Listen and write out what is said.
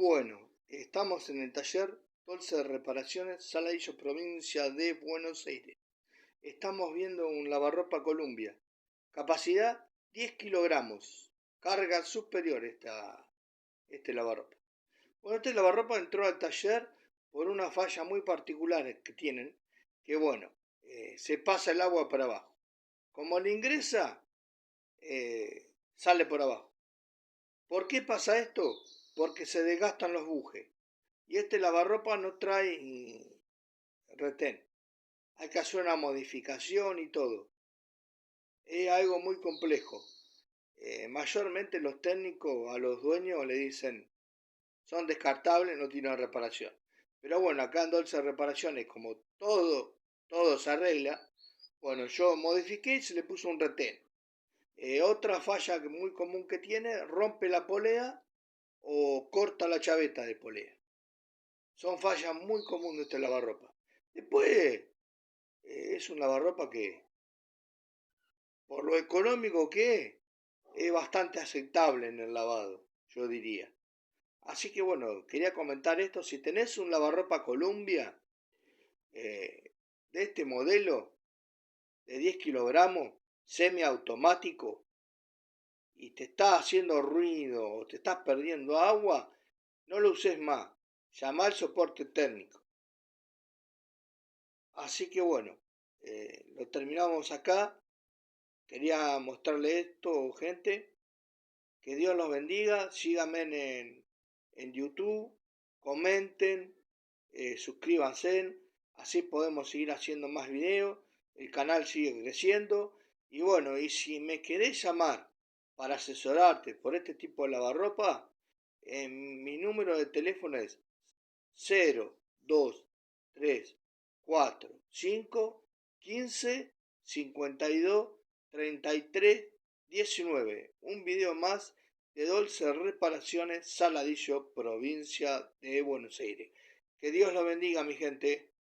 Bueno, estamos en el taller Dolce de Reparaciones, Saladillo, provincia de Buenos Aires. Estamos viendo un lavarropa Columbia. Capacidad 10 kilogramos. Carga superior este lavarropa. Bueno, este lavarropa entró al taller por una falla muy particular que tienen, que bueno, se pasa el agua para abajo. Como le ingresa, sale por abajo. ¿Por qué pasa esto? Porque se desgastan los bujes. Y este lavarropa no trae retén. Hay que hacer una modificación y todo. Es algo muy complejo. Mayormente los técnicos a los dueños le dicen son descartables, no tienen reparación. Pero bueno, acá en Dolce Reparaciones, como todo se arregla, bueno, yo modifiqué y se le puso un retén. Otra falla muy común que tiene, rompe la polea o corta la chaveta de polea. Son fallas muy comunes de este lavarropa. Después es un lavarropa que, por lo económico que es bastante aceptable en el lavado, yo diría. Así que bueno, quería comentar esto. Si tenés un lavarropa Columbia de este modelo de 10 kilogramos, semiautomático, y te está haciendo ruido o te estás perdiendo agua, no lo uses más. Llama al soporte técnico. Así que bueno, lo terminamos acá. Quería mostrarle esto, gente. Que Dios los bendiga. Síganme en YouTube. Comenten. Suscríbanse. Así podemos seguir haciendo más videos. El canal sigue creciendo. Y bueno, y si me querés llamar para asesorarte por este tipo de lavarropa, mi número de teléfono es 0, 2, 3, 4, 5, 15, 52, 33, 19. Un video más de Dolce Reparaciones, Saladillo, provincia de Buenos Aires. Que Dios lo bendiga, mi gente.